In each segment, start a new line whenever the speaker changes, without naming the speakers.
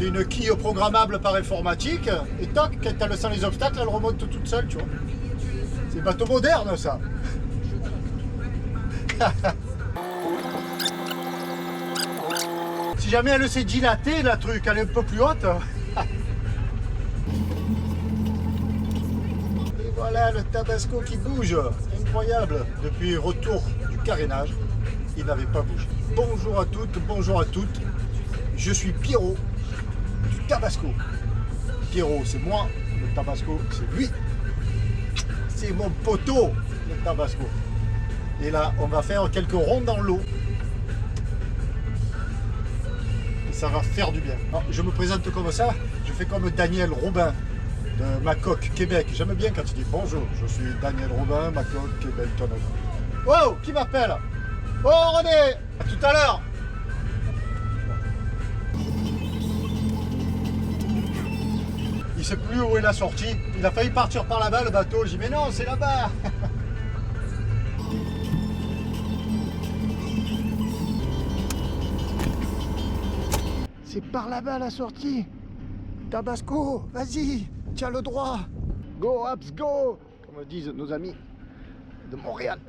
C'est une quille programmable par informatique. Et toc, quand elle sent les obstacles, elle remonte toute seule, tu vois. C'est bateau moderne, ça. Si jamais elle s'est dilatée, la truc, elle est un peu plus haute. Et voilà le Tabasco qui bouge. Incroyable. Depuis le retour du carénage, il n'avait pas bougé. Bonjour à toutes, bonjour à toutes. Je suis Pierrot du Tabasco. Pierrot, c'est moi. Le Tabasco, c'est lui. C'est mon poteau, le Tabasco. Et là, on va faire quelques ronds dans l'eau. Et ça va faire du bien. Alors, je me présente comme ça. Je fais comme Daniel Robin de Macoque, Québec. J'aime bien quand tu dis bonjour. Je suis Daniel Robin, Macoque, Québec, Canada. Oh, qui m'appelle? Oh, René! À tout à l'heure! Il sait plus où est la sortie. Il a failli partir par là-bas, le bateau. J'ai dit, mais non, c'est là-bas. C'est par là-bas la sortie. Tabasco, vas-y, tu as le droit. Go, Abs, go, comme disent nos amis de Montréal.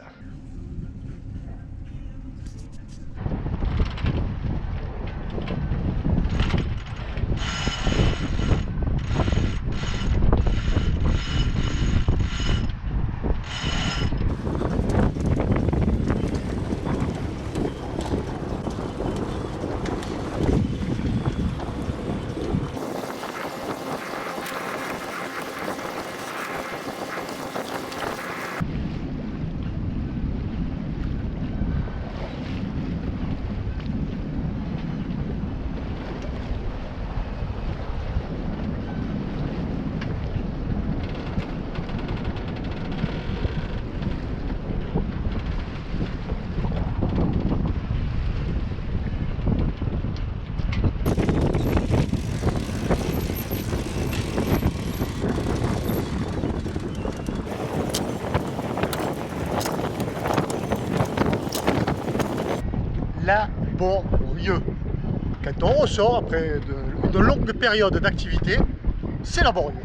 Laborieux. Quand on ressort après de longues périodes d'activité, c'est laborieux.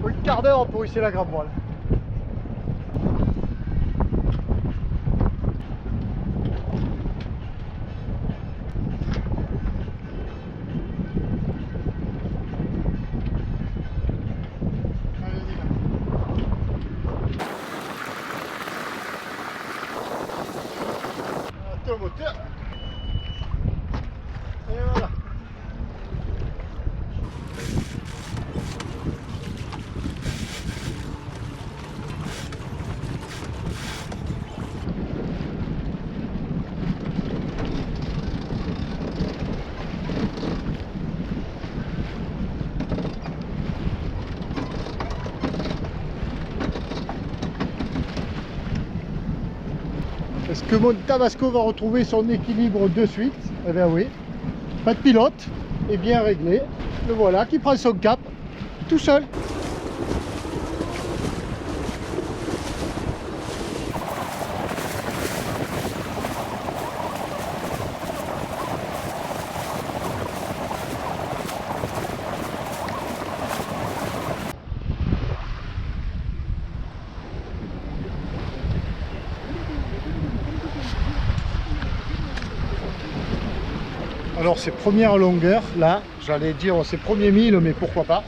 Faut une quart d'heure pour hisser la grande voile. Le moteur. Et voilà. Est-ce que mon Tabasco va retrouver son équilibre de suite? Eh bien oui, pas de pilote, et bien réglé. Le voilà qui prend son cap tout seul. Alors ces premières longueurs, là, j'allais dire ces premiers 1000, mais pourquoi pas,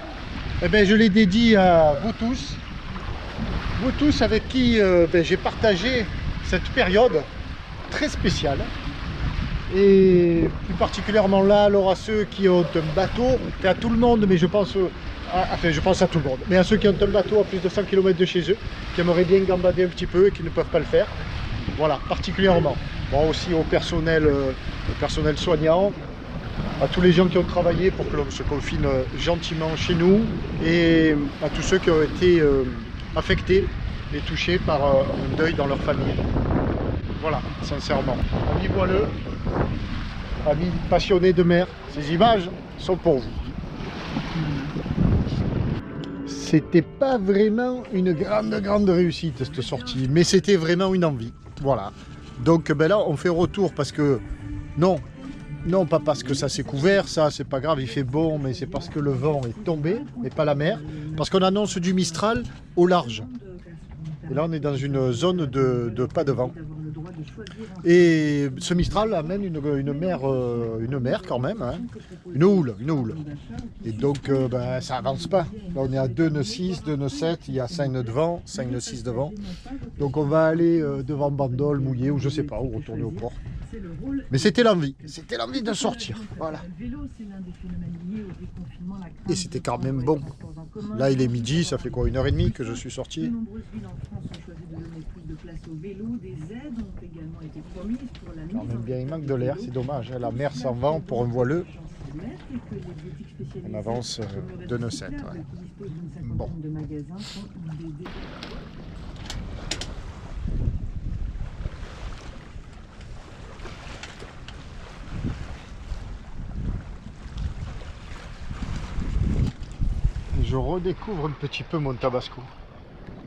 eh bien, je les dédie à vous tous avec qui j'ai partagé cette période très spéciale. Et plus particulièrement là, alors à ceux qui ont un bateau, et à tout le monde, mais je pense à tout le monde, mais à ceux qui ont un bateau à plus de 100 km de chez eux, qui aimeraient bien gambader un petit peu et qui ne peuvent pas le faire. Voilà, particulièrement. Bon, aussi au personnel soignant, à tous les gens qui ont travaillé pour que l'on se confine gentiment chez nous, et à tous ceux qui ont été affectés et touchés par un deuil dans leur famille. Voilà, sincèrement. Amis voileux, amis passionnés de mer, ces images sont pour vous. C'était pas vraiment une grande réussite cette sortie, mais c'était vraiment une envie. Voilà. Donc ben là on fait retour parce que non, Non, pas parce que ça s'est couvert, ça c'est pas grave, il fait bon, mais c'est parce que le vent est tombé, mais pas la mer. Parce qu'on annonce du Mistral au large. Et là on est dans une zone de pas de vent. Et ce Mistral amène une mer quand même, hein. Une houle. Et donc ben, ça avance pas. Là on est à 2 nœuds 6, 2 nœuds 7, il y a 5 nœuds de vent, 5 nœuds 6 de vent. Donc on va aller devant Bandol, mouiller, ou je sais pas, ou retourner au port. Mais c'était l'envie de sortir, voilà. Et c'était quand même bon. Là il est midi, ça fait quoi, 1h30 que je suis sorti. Quand même bien, il manque de l'air, c'est dommage, hein. La mer s'en va pour un voileux. On avance 2 nœuds 7, ouais. Bon. Je redécouvre un petit peu mon Tabasco.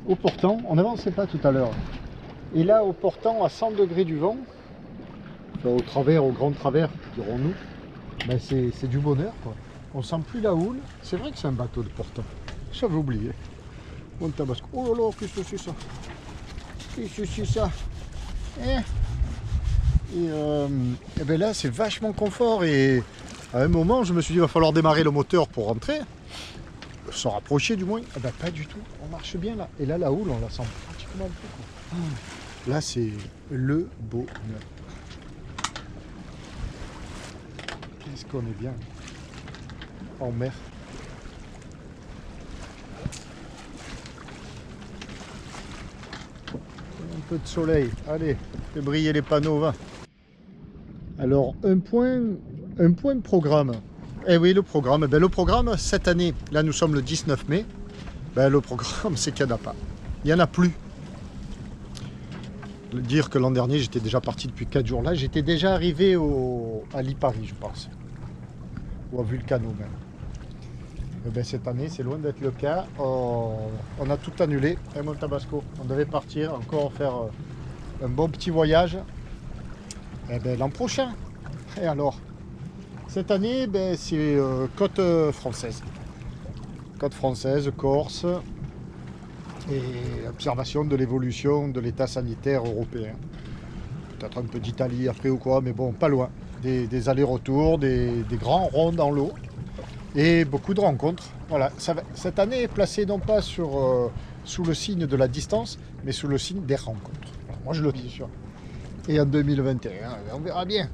Au portant, on n'avançait pas tout à l'heure. Et là, au portant, à 100 degrés du vent, enfin, au travers, au grand travers, dirons-nous, ben c'est du bonheur, quoi. On sent plus la houle. C'est vrai que c'est un bateau de portant. J'avais oublié. Mon Tabasco. Oh là là, qu'est-ce que c'est ça? Qu'est-ce que c'est ça? Et ben là, c'est vachement confort. Et à un moment, je me suis dit, il va falloir démarrer le moteur pour rentrer. Se rapprocher du moins. Ah ben, pas du tout. On marche bien là. Et là, la houle, on la sent pratiquement plus, quoi. Là, c'est le bonheur. Qu'est-ce qu'on est bien en mer. Un peu de soleil. Allez, fais briller les panneaux, va. Alors, un point de programme. Eh oui, le programme. Ben, le programme, cette année, là nous sommes le 19 mai, ben, le programme, c'est qu'il n'y en a pas. Il n'y en a plus. Dire que l'an dernier, j'étais déjà parti depuis 4 jours. Là, j'étais déjà arrivé à Lipari, je pense. Ou à Vulcano même. Et ben, cette année, c'est loin d'être le cas. On a tout annulé. Et mon Tabasco, on devait partir, encore faire un bon petit voyage. Et ben, l'an prochain. Et alors, cette année, ben, c'est côte française. Côte française, Corse. Et observation de l'évolution de l'état sanitaire européen. Peut-être un peu d'Italie après ou quoi, mais bon, pas loin. Des allers-retours, des grands ronds dans l'eau et beaucoup de rencontres. Voilà, cette année est placée non pas sous le signe de la distance, mais sous le signe des rencontres. Alors, moi je le dis sûr. Et en 2021, on verra bien.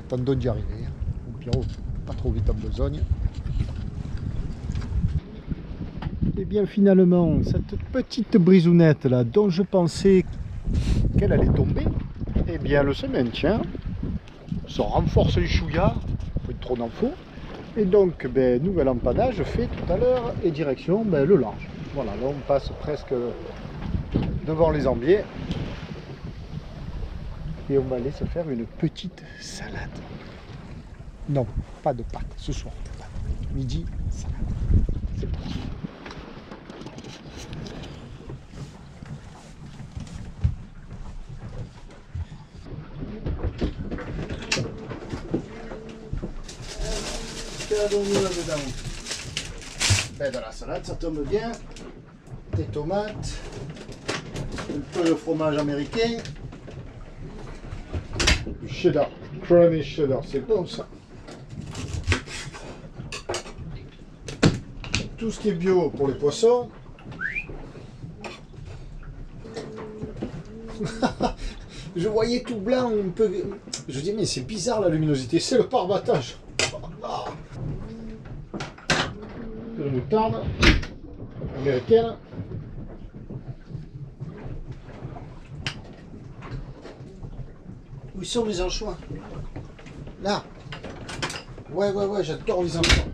Attendons d'y arriver. Au pire, pas trop vite en besogne. Et bien finalement, cette petite brisounette là, dont je pensais qu'elle allait tomber, eh bien elle se maintient, se renforce les chouillards, pas trop d'infos, et donc ben, nouvel empannage fait tout à l'heure et direction ben, le large. Voilà, là on passe presque devant les Ambiers et on va aller se faire une petite salade. Non, pas de pâtes ce soir, midi salade. C'est parti. Là-dedans. Ben, de la salade, ça tombe bien. Des tomates, un peu de fromage américain, du cheddar, creamy cheddar, c'est bon ça. Tout ce qui est bio pour les poissons. Je voyais tout blanc, un peu. Je dis mais c'est bizarre la luminosité, c'est le pare-battage. De la moutarde américaine. Où sont mes anchois? Là. Ouais, j'adore les anchois.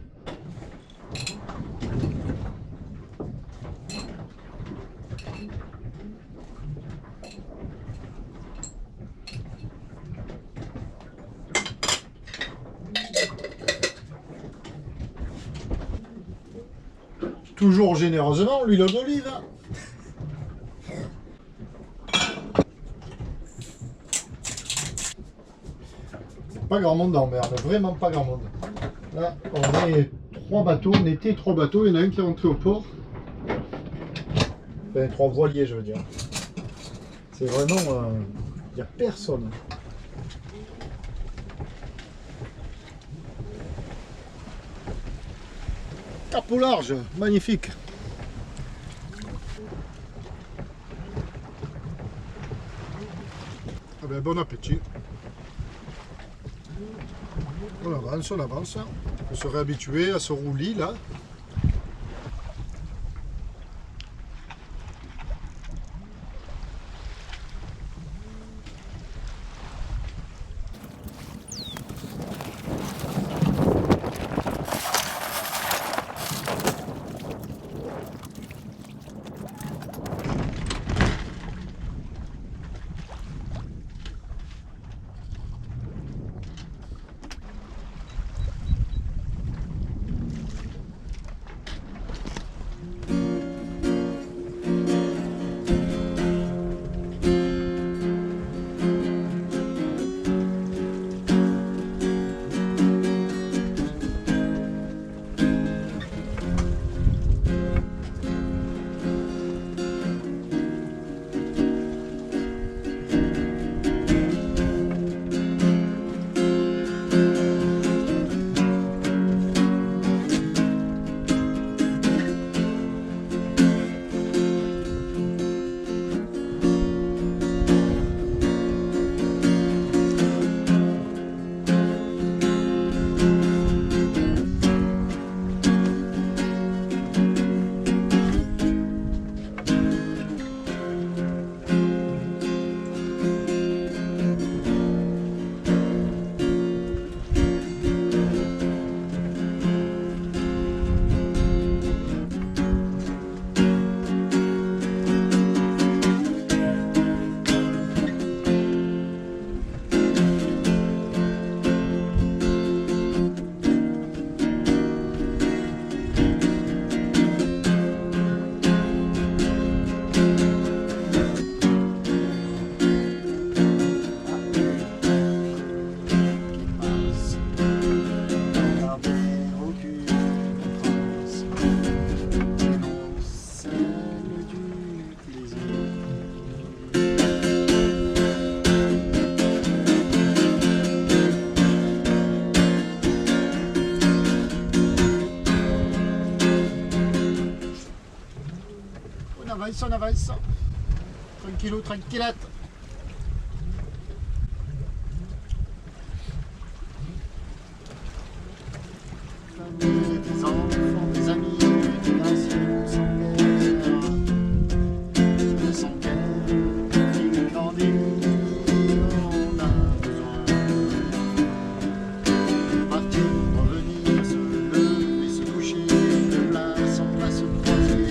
Toujours généreusement l'huile d'olive. pas grand monde en mer, vraiment pas grand monde. Là, on est 3 bateaux, on était 3 bateaux, il y en a un qui est rentré au port. Enfin, 3 voiliers, je veux dire. C'est vraiment... il n'y a personne. Cap au large, magnifique. Ah ben, bon appétit. On avance, on avance. On se réhabituer à ce roulis là. On avance. Tranquillou, tranquillette. Des enfants, des amis, des nations sans guerre. Sans guerre, qui grandit, on a besoin de partir, revenir, se lever, se coucher, de place en place croisée.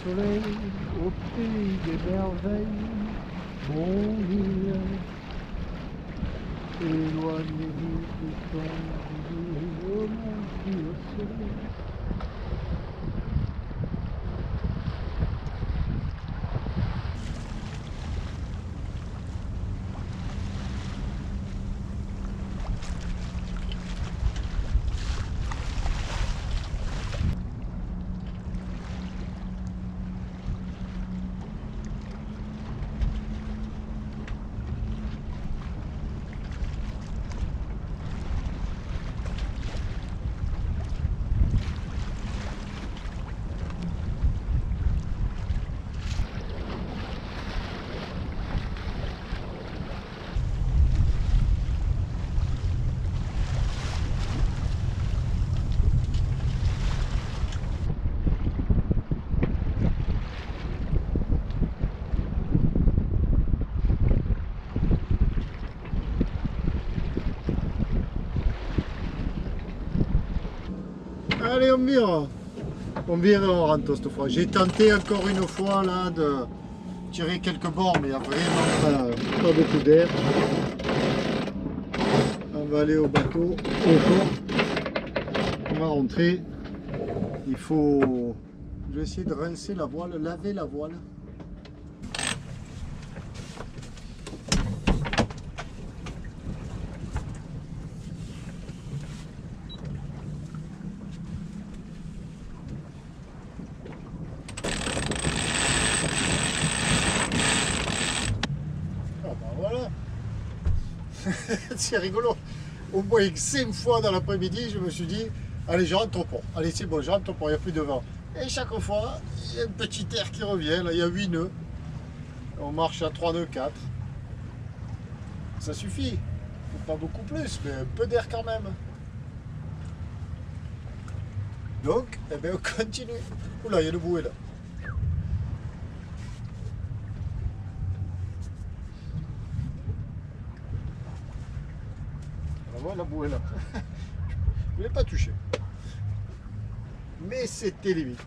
Soleil au pays des merveilles, mon île, éloignez-vous du temps, oh mon Dieu, soleil.
Allez, on vire. On vire et on rentre cette fois. J'ai tenté encore une fois là de tirer quelques bords, mais il n'y a vraiment pas beaucoup d'air. On va aller au bateau, au port. On va rentrer. Il faut... Je vais essayer de rincer la voile, laver la voile. Ah bah voilà. C'est rigolo. Au moins 5 fois dans l'après-midi, je me suis dit, allez, je rentre au port. Allez, c'est bon, je rentre au port, il n'y a plus de vent. Et chaque fois, il y a un petit air qui revient. Là, il y a 8 nœuds. On marche à 3 nœuds 4. Ça suffit. Pas beaucoup plus, mais un peu d'air quand même. Donc, eh bien, on continue. Oula, il y a le bouée là. La bouée là. Je ne l'ai pas touché. Mais c'était limite.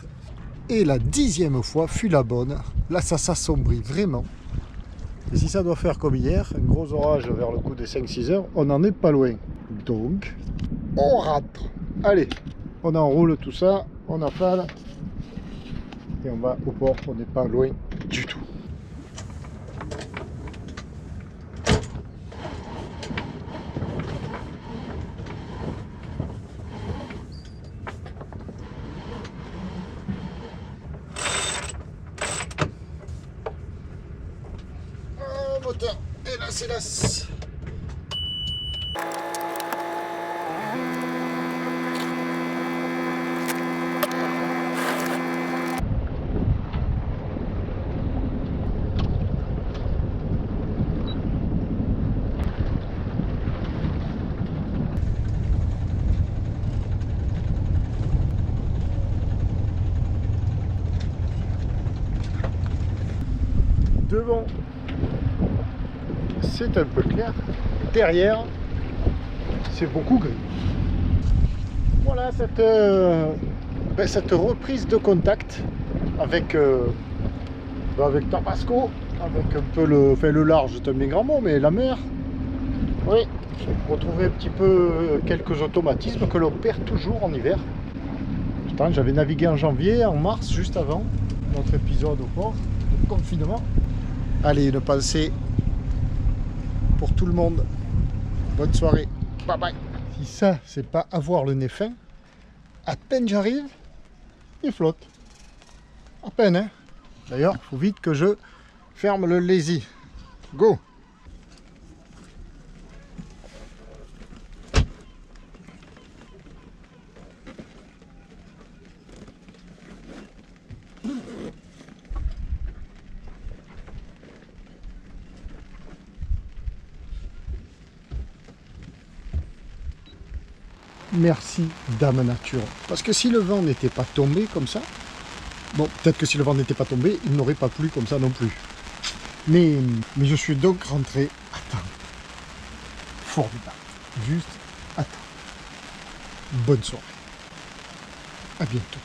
Et la 10e fois fut la bonne. Là, ça s'assombrit vraiment. Et si ça doit faire comme hier, un gros orage vers le coup des 5-6 heures, on n'en est pas loin. Donc, on rentre. Allez, on enroule tout ça, on affale. Et on va au port, on n'est pas loin du tout. Moteur, et là c'est la... Devant, c'est un peu clair. Derrière, c'est beaucoup gris. Voilà cette reprise de contact avec Tabasco, avec un peu le large, c'est un bien grand mot, mais la mer. Oui, retrouver un petit peu quelques automatismes que l'on perd toujours en hiver. Putain, j'avais navigué en janvier, en mars, juste avant notre épisode au port de confinement. Allez, une pensée pour tout le monde. Bonne soirée. Bye bye. Si ça, c'est pas avoir le nez fin, à peine j'arrive, il flotte. À peine, hein. D'ailleurs, il faut vite que je ferme le lazy. Go. Merci Dame Nature. Parce que si le vent n'était pas tombé comme ça, bon, peut-être que si le vent n'était pas tombé, il n'aurait pas plu comme ça non plus. Mais je suis donc rentré à temps. Formidable. Juste à temps. Bonne soirée. À bientôt.